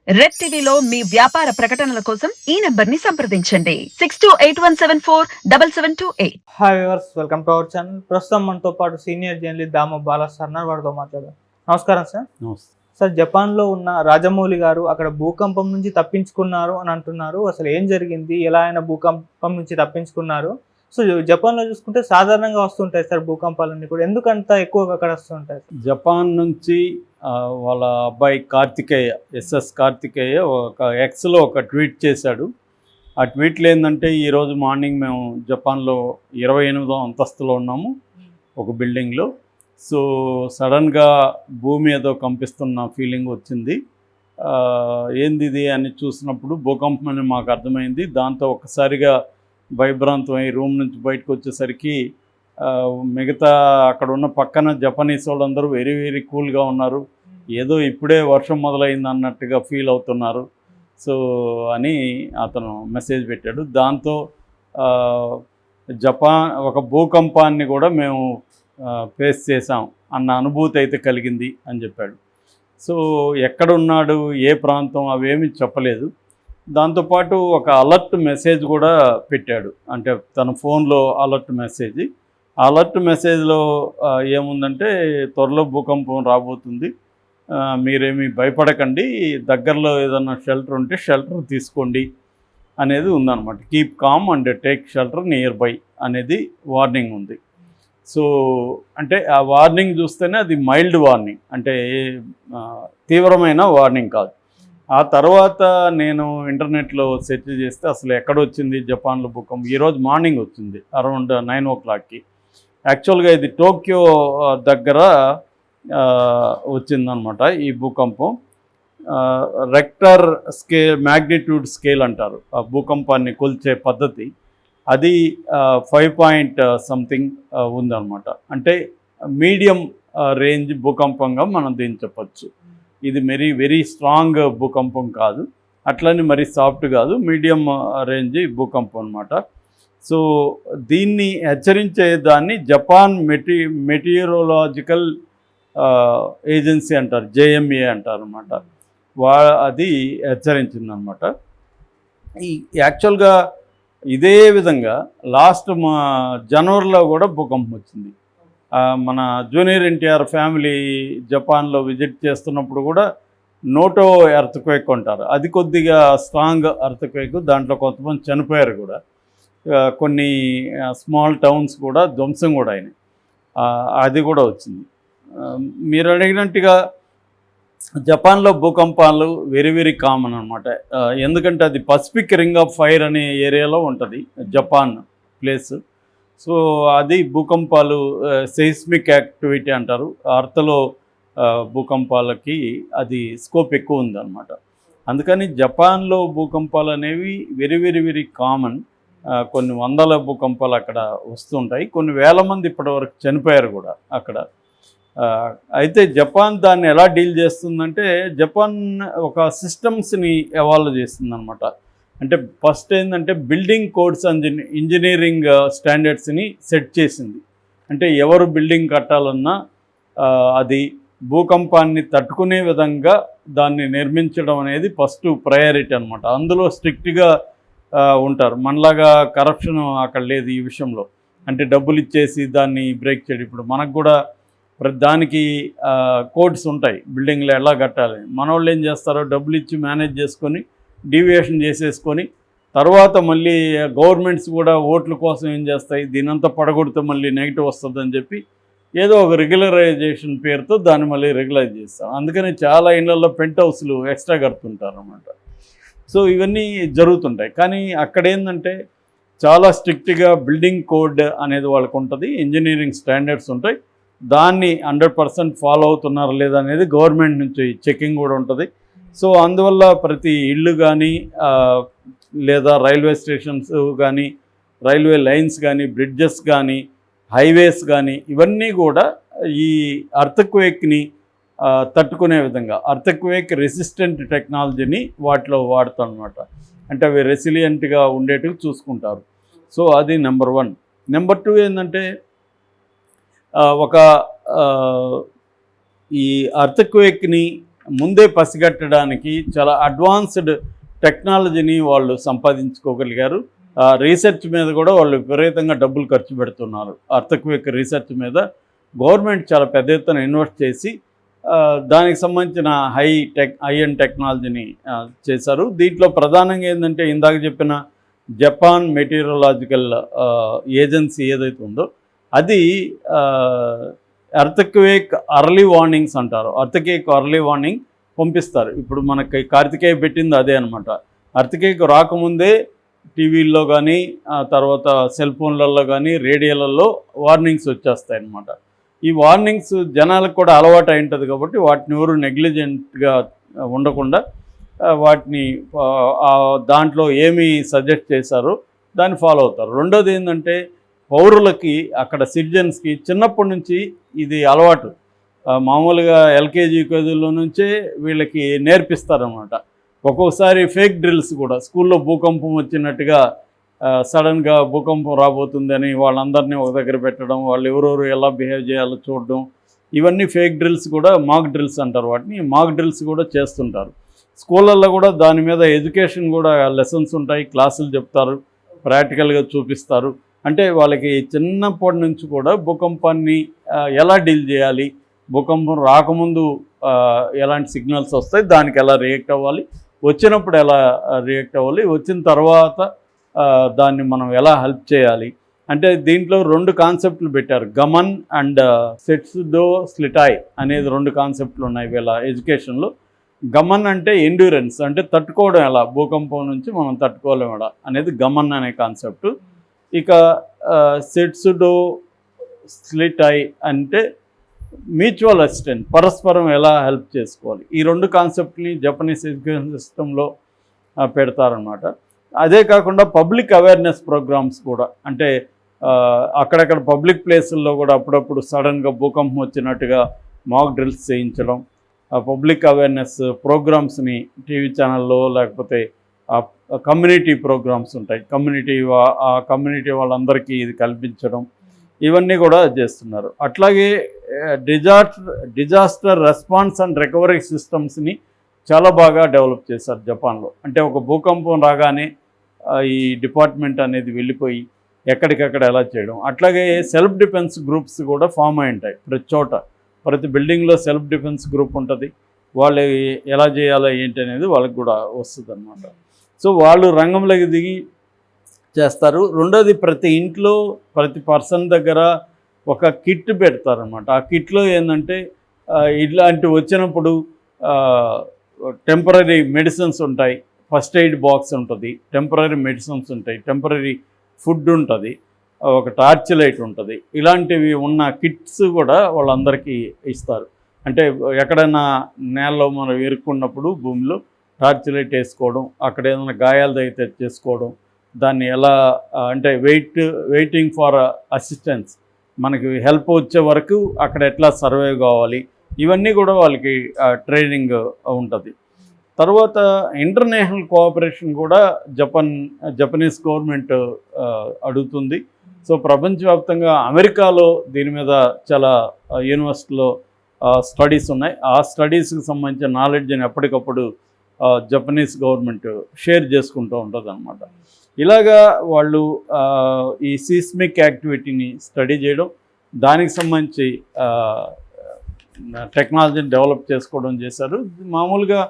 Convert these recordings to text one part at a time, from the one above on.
Red టీవీలో మీ వ్యాపార ప్రకటనల కోసం ఈ నంబర్ ని సంప్రదించండి 6281747728. Hi viewers, welcome to our channel. ప్రస్తుతం మనతో పాటు సీనియర్ జర్నలిస్ట్ దామ బాలా సార్ వారితో మాట్లాడారు. నమస్కారం సార్. సార్, జపాన్లో ఉన్న రాజమౌళి గారు అక్కడ భూకంపం నుంచి తప్పించుకున్నారు అని అంటున్నారు. అసలు ఏం జరిగింది, ఎలా ఆయన భూకంపం నుంచి తప్పించుకున్నారు? సో జపాన్లో చూసుకుంటే సాధారణంగా వస్తుంటాయి సార్ భూకంపాలన్నీ కూడా, ఎందుకంత ఎక్కువగా అక్కడ వస్తుంటాయి? జపాన్ నుంచి వాళ్ళ అబ్బాయి కార్తికేయ, ఎస్ఎస్ కార్తికేయ ఒక ఎక్స్లో ఒక ట్వీట్ చేశాడు. ఆ ట్వీట్లు ఏంటంటే, ఈరోజు మార్నింగ్ మేము జపాన్లో 28వ అంతస్తులో ఉన్నాము ఒక బిల్డింగ్లో. సో సడన్గా భూమి ఏదో కంపిస్తున్న ఫీలింగ్ వచ్చింది. ఏంది ఇది అని చూసినప్పుడు భూకంపం అని మాకు అర్థమైంది. దాంతో ఒక్కసారిగా భయభ్రాంతం అయ్యి రూమ్ నుంచి బయటకు వచ్చేసరికి మిగతా అక్కడ ఉన్న పక్కన జపనీస్ వాళ్ళందరూ వెరీ వెరీ కూల్గా ఉన్నారు. ఏదో ఇప్పుడే వర్షం మొదలైంది అన్నట్టుగా ఫీల్ అవుతున్నారు. సో అని అతను మెసేజ్ పెట్టాడు. దాంతో జపాన్ ఒక భూకంపాన్ని కూడా మేము ఫేస్ చేసాం అన్న అనుభూతి అయితే కలిగింది అని చెప్పాడు. సో ఎక్కడున్నాడు, ఏ ప్రాంతం అవేమీ చెప్పలేదు. దాంతోపాటు ఒక అలర్ట్ మెసేజ్ కూడా పెట్టాడు, అంటే తన ఫోన్లో అలర్ట్ మెసేజ్. అలర్ట్ మెసేజ్లో ఏముందంటే, త్వరలో భూకంపం రాబోతుంది, మీరేమీ భయపడకండి, దగ్గరలో ఏదన్నా షెల్టర్ ఉంటే షెల్టర్ తీసుకోండి అనేది ఉందన్నమాట. Keep com and take shelter near by అనేది వార్నింగ్ ఉంది. సో అంటే ఆ వార్నింగ్ చూస్తేనే అది మైల్డ్ వార్నింగ్, అంటే తీవ్రమైన వార్నింగ్ కాదు. ఆ తర్వాత నేను ఇంటర్నెట్లో సెర్చ్ చేస్తే అసలు ఎక్కడొచ్చింది జపాన్లో భూకంపం, ఈరోజు మార్నింగ్ వచ్చింది అరౌండ్ 9 o'clockకి. యాక్చువల్గా ఇది టోక్యో దగ్గర వచ్చిందనమాట ఈ భూకంపం. రెక్టర్ స్కేల్, మ్యాగ్నిట్యూడ్ స్కేల్ అంటారు ఆ భూకంపాన్ని కొలిచే పద్ధతి. అది 5.something ఉందన్నమాట. అంటే మీడియం రేంజ్ భూకంపంగా మనం దీన్ని చెప్పచ్చు. ఇది వెరీ స్ట్రాంగ్ భూకంపం కాదు, అట్లని మరీ సాఫ్ట్ కాదు, మీడియం రేంజ్ భూకంపం అనమాట. సో దీన్ని హెచ్చరించే దాన్ని జపాన్ మెటీరియలాజికల్ ఏజెన్సీ అంటారు, JMA అంటారు అనమాట. అది హెచ్చరించిందనమాట. ఈ యాక్చువల్గా ఇదే విధంగా లాస్ట్ జనవరిలో కూడా భూకంపం వచ్చింది. మన జూనియర్ ఎన్టీఆర్ ఫ్యామిలీ జపాన్లో విజిట్ చేస్తున్నప్పుడు కూడా నోటో ఎర్త్క్వేక్ అంటారు, అది కొద్దిగా స్ట్రాంగ్ ఎర్త్క్వేక్. దాంట్లో కొంతమంది చనిపోయారు కూడా, కొన్ని స్మాల్ టౌన్స్ కూడా ధ్వంసం కూడా అయినాయి. అది కూడా వచ్చింది. మీరు అడిగినట్టుగా జపాన్లో భూకంపాలు వెరీ కామన్ అనమాట. ఎందుకంటే అది పసిఫిక్ రింగ్ ఆఫ్ ఫైర్ అనే ఏరియాలో ఉంటుంది జపాన్ ప్లేస్. సో అది భూకంపాలు సెయిస్మిక్ యాక్టివిటీ అంటారు, అర్త్లో భూకంపాలకి అది స్కోప్ ఎక్కువ ఉందన్నమాట. అందుకని జపాన్లో భూకంపాలు అనేవి వెరీ కామన్. కొన్ని వందల భూకంపాలు అక్కడ వస్తుంటాయి, కొన్ని వేల మంది ఇప్పటివరకు చనిపోయారు కూడా అక్కడ. అయితే జపాన్ దాన్ని ఎలా డీల్ చేస్తుందంటే, జపాన్ ఒక సిస్టమ్స్ని ఎవాల్వ్ చేస్తుందన్నమాట. అంటే ఫస్ట్ ఏంటంటే బిల్డింగ్ కోడ్స్ ఇంజనీరింగ్ స్టాండర్డ్స్ని సెట్ చేసింది. అంటే ఎవరు బిల్డింగ్ కట్టాలన్నా అది భూకంపాన్ని తట్టుకునే విధంగా దాన్ని నిర్మించడం అనేది ఫస్ట్ ప్రయారిటీ అనమాట. అందులో స్ట్రిక్ట్గా ఉంటారు. మనలాగా కరప్షన్ అక్కడ లేదు ఈ విషయంలో. అంటే డబ్బులు ఇచ్చేసి దాన్ని బ్రేక్ చేయడం. ఇప్పుడు మనకు కూడా ప్రతి దానికి కోడ్స్ ఉంటాయి, బిల్డింగ్లో ఎలా కట్టాలి. మన వాళ్ళు ఏం చేస్తారో డబ్బులు ఇచ్చి మేనేజ్ చేసుకొని డీవియేషన్ చేసేసుకొని, తర్వాత మళ్ళీ గవర్నమెంట్స్ కూడా ఓట్ల కోసం ఏం చేస్తాయి, దీనంతా పడగొడితే మళ్ళీ నెగిటివ్ వస్తుందని చెప్పి ఏదో ఒక రెగ్యులరైజేషన్ పేరుతో దాన్ని మళ్ళీ రెగ్యులైజ్ చేస్తాం. అందుకని చాలా ఇళ్లలో పెంట్ హౌస్లు ఎక్స్ట్రా కడుతుంటారు అన్నమాట. సో ఇవన్నీ జరుగుతుంటాయి. కానీ అక్కడ ఏంటంటే చాలా స్ట్రిక్ట్గా బిల్డింగ్ కోడ్ అనేది వాళ్ళకు ఉంటుంది, ఇంజనీరింగ్ స్టాండర్డ్స్ ఉంటాయి. దాన్ని 100% ఫాలో అవుతున్నారా లేదా అనేది గవర్నమెంట్ నుంచి చెకింగ్ కూడా ఉంటుంది. సో అందువల్ల ప్రతి ఇళ్ళు కానీ లేదా రైల్వే స్టేషన్స్ కానీ, రైల్వే లైన్స్ కానీ, బ్రిడ్జెస్ కానీ, హైవేస్ కానీ, ఇవన్నీ కూడా ఈ అర్త్క్వేక్ని తట్టుకునే విధంగా అర్త్క్వేక్ రెసిస్టెంట్ టెక్నాలజీని వాటిలో వాడతాం అనమాట. అంటే అవి రెసిలియంట్గా ఉండేటివి చూసుకుంటారు. సో అది నెంబర్ 1. నెంబర్ 2 ఏంటంటే, ఒక ఈ అర్త్క్వేక్ని ముందే పసిగట్టడానికి చాలా అడ్వాన్స్డ్ టెక్నాలజీని వాళ్ళు సంపాదించుకోగలిగారు. రీసెర్చ్ మీద కూడా వాళ్ళు విపరీతంగా డబ్బులు ఖర్చు పెడుతున్నారు. అర్థక్వేక్ రీసెర్చ్ మీద గవర్నమెంట్ చాలా పెద్ద ఎత్తున ఇన్వెస్ట్ చేసి దానికి సంబంధించిన హై అండ్ టెక్నాలజీని చేశారు. దీంట్లో ప్రధానంగా ఏంటంటే ఇందాక చెప్పిన జపాన్ మెటీరియలాజికల్ ఏజెన్సీ ఏదైతే ఉందో అది ఎర్త్క్వేక్ అర్లీ వార్నింగ్స్ అంటారు. ఎర్త్క్వేక్ అర్లీ వార్నింగ్ పంపిస్తారు. ఇప్పుడు మనకి కార్తికేయ పెట్టింది అదే అనమాట. ఎర్త్క్వేక్ రాకముందే టీవీల్లో కానీ తర్వాత సెల్ ఫోన్లలో కానీ రేడియోలలో వార్నింగ్స్ వచ్చేస్తాయి అన్నమాట. ఈ వార్నింగ్స్ జనాలకు కూడా అలవాటు అయి ఉంటుంది కాబట్టి వాటిని ఎవరు నెగ్లిజెంట్గా ఉండకుండా వాటిని దాంట్లో ఏమి సజెస్ట్ చేశారో దాన్ని ఫాలో అవుతారు. రెండోది ఏంటంటే పౌరులకి అక్కడ సిటిజన్స్కి చిన్నప్పటి నుంచి ఇది అలవాటు. మామూలుగా ఎల్కేజీ యూకేజీలో నుంచే వీళ్ళకి నేర్పిస్తారన్నమాట. ఒక్కొక్కసారి ఫేక్ డ్రిల్స్ కూడా స్కూల్లో భూకంపం వచ్చినట్టుగా సడన్గా భూకంపం రాబోతుందని వాళ్ళందరినీ ఒక దగ్గర పెట్టడం, వాళ్ళు ఎవరెవరు ఎలా బిహేవ్ చేయాలో చూడడం, ఇవన్నీ ఫేక్ డ్రిల్స్ కూడా మాక్ డ్రిల్స్ అంటారు. వాటిని మాక్ డ్రిల్స్ కూడా చేస్తుంటారు. స్కూళ్ళల్లో కూడా దాని మీద ఎడ్యుకేషన్ కూడా లెసన్స్ ఉంటాయి, క్లాసులు చెప్తారు, ప్రాక్టికల్గా చూపిస్తారు. అంటే వాళ్ళకి చిన్నప్పటి నుంచి కూడా భూకంపాన్ని ఎలా డీల్ చేయాలి, భూకంపం రాకముందు ఎలాంటి సిగ్నల్స్ వస్తాయి, దానికి ఎలా రియాక్ట్ అవ్వాలి, వచ్చినప్పుడు ఎలా రియాక్ట్ అవ్వాలి, వచ్చిన తర్వాత దాన్ని మనం ఎలా హెల్ప్ చేయాలి. అంటే దీంట్లో 2 కాన్సెప్ట్లు పెట్టారు. గమన్ అండ్ సెట్సుడో స్లిటాయ్ అనేది 2 కాన్సెప్ట్లు ఉన్నాయి వీళ్ళ ఎడ్యుకేషన్లో. గమన్ అంటే ఎండ్యూరెన్స్, అంటే తట్టుకోవడం ఎలా, భూకంపం నుంచి మనం తట్టుకోవడం ఎలా అనేది గమన్ అనే కాన్సెప్ట్. ఇక సెట్సుడో స్లిటాయ్ అంటే మ్యూచువల్ అసిస్టెంట్, పరస్పరం ఎలా హెల్ప్ చేసుకోవాలి. ఈ 2 కాన్సెప్ట్ని జపనీస్ ఎడ్యుకేషన్ సిస్టంలో పెడతారనమాట. అదే కాకుండా పబ్లిక్ అవేర్నెస్ ప్రోగ్రామ్స్ కూడా, అంటే అక్కడక్కడ పబ్లిక్ ప్లేసుల్లో కూడా అప్పుడప్పుడు సడన్గా భూకంపం వచ్చినట్టుగా మాక్ డ్రిల్స్ చేయించడం, పబ్లిక్ అవేర్నెస్ ప్రోగ్రామ్స్ని టీవీ ఛానల్లో లేకపోతే కమ్యూనిటీ ప్రోగ్రామ్స్ ఉంటాయి, కమ్యూనిటీ వాళ్ళందరికీ ఇది కల్పించడం, ఇవన్నీ కూడా చేస్తున్నారు. అట్లాగే డిజాస్టర్ రెస్పాన్స్ అండ్ రికవరీ సిస్టమ్స్ని చాలా బాగా డెవలప్ చేశారు జపాన్లో. అంటే ఒక భూకంపం రాగానే ఈ డిపార్ట్మెంట్ అనేది వెళ్ళిపోయి ఎక్కడికక్కడ ఎలా చేయడం. అట్లాగే సెల్ఫ్ డిఫెన్స్ గ్రూప్స్ కూడా ఫామ్ అయి ఉంటాయి ప్రతి చోట. ప్రతి బిల్డింగ్లో సెల్ఫ్ డిఫెన్స్ గ్రూప్ ఉంటుంది. వాళ్ళు ఎలా చేయాలో ఏంటి అనేది వాళ్ళకి కూడా వస్తుంది అన్నమాట. సో వాళ్ళు రంగంలోకి దిగి చేస్తారు. రెండోది ప్రతి ఇంట్లో ప్రతి పర్సన్ దగ్గర ఒక కిట్ పెడతారనమాట. ఆ కిట్లో ఏంటంటే ఇట్లాంటి వచ్చినప్పుడు టెంపరీ మెడిసిన్స్ ఉంటాయి, ఫస్ట్ ఎయిడ్ బాక్స్ ఉంటుంది, టెంపరీ మెడిసిన్స్ ఉంటాయి, టెంపరీ ఫుడ్ ఉంటుంది, ఒక టార్చ్ లైట్ ఉంటుంది. ఇలాంటివి ఉన్న కిట్స్ కూడా వాళ్ళందరికీ ఇస్తారు. అంటే ఎక్కడైనా నేలలో మనం ఇరుక్కున్నప్పుడు భూమిలో టార్చ్ లైట్ వేసుకోవడం, అక్కడ ఏదైనా గాయాలు అయితే చేసుకోవడం, దాన్ని ఎలా అంటే వెయిటింగ్ ఫర్ అసిస్టెన్స్, మనకి హెల్ప్ వచ్చే వరకు అక్కడ ఎట్లా సర్వైవ్ కావాలి, ఇవన్నీ కూడా వాళ్ళకి ట్రైనింగ్ ఉంటుంది. తర్వాత ఇంటర్నేషనల్ కోఆపరేషన్ కూడా జపనీస్ గవర్నమెంట్ అడుగుతుంది. సో ప్రపంచవ్యాప్తంగా అమెరికాలో దీని మీద చాలా యూనివర్సిటీలో స్టడీస్ ఉన్నాయి. ఆ స్టడీస్కి సంబంధించిన నాలెడ్జ్ని ఎప్పటికప్పుడు జపనీస్ గవర్నమెంట్ షేర్ చేసుకుంటూ ఉంటుంది అన్నమాట. ఇలాగా వాళ్ళు ఈ సీస్మిక్ యాక్టివిటీని స్టడీ చేయడం, దానికి సంబంధించి టెక్నాలజీని డెవలప్ చేసుకోవడం చేశారు. మామూలుగా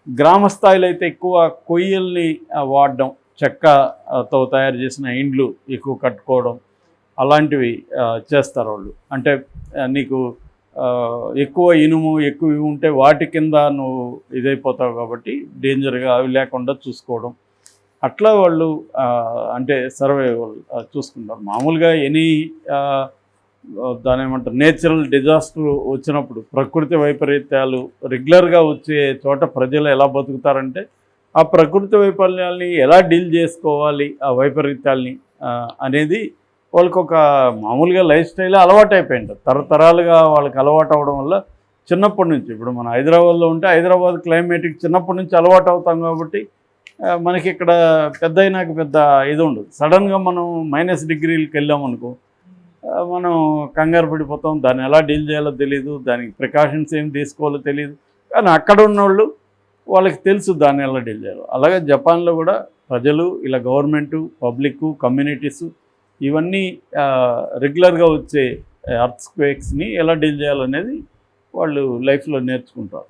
గ్రామ స్థాయిలో అయితే ఎక్కువ కొయ్యల్ని వాడడం, చెక్కతో తయారు చేసిన ఇండ్లు ఎక్కువ కట్టుకోవడం, అలాంటివి చేస్తారు వాళ్ళు. అంటే నీకు ఎక్కువ ఇనుము ఎక్కువ ఇవి ఉంటే వాటి కింద నువ్వు ఇదైపోతావు కాబట్టి డేంజర్గా అవి లేకుండా చూసుకోవడం, అట్లా వాళ్ళు అంటే సర్వైవల్ చూసుకుంటారు. మామూలుగా ఎనీ దాని ఏమంటారు నేచురల్ డిజాస్టర్ వచ్చినప్పుడు, ప్రకృతి వైపరీత్యాలు రెగ్యులర్గా వచ్చే చోట ప్రజలు ఎలా బతుకుతారంటే ఆ ప్రకృతి వైఫల్యాల్ని ఎలా డీల్ చేసుకోవాలి, ఆ వైపరీత్యాల్ని అనేది వాళ్ళకి ఒక మామూలుగా లైఫ్ స్టైల్ అలవాటు అయిపోయింది. తరతరాలుగా వాళ్ళకి అలవాటు అవ్వడం వల్ల చిన్నప్పటి నుంచి, ఇప్పుడు మనం హైదరాబాద్లో ఉంటే హైదరాబాద్ క్లైమేట్కి చిన్నప్పటి నుంచి అలవాటు అవుతాం కాబట్టి మనకి ఇక్కడ పెద్ద అయినాక పెద్ద ఇది ఉండదు. సడన్గా మనం -డిగ్రీలకు వెళ్ళామనుకో మనం కంగారు పడిపోతాం, దాన్ని ఎలా డీల్ చేయాలో తెలియదు, దానికి ప్రికాషన్స్ ఏం తీసుకోవాలో తెలియదు. కానీ అక్కడ ఉన్నోళ్ళు వాళ్ళకి తెలుసు దాన్ని ఎలా డీల్ చేయాలి. అలాగే జపాన్లో కూడా ప్రజలు ఇలా గవర్నమెంటు, పబ్లిక్, కమ్యూనిటీస్ ఇవన్నీ రెగ్యులర్గా వచ్చే ఎర్త్క్వేక్స్ని ఎలా డీల్ చేయాలనేది వాళ్ళు లైఫ్లో నేర్చుకుంటారు.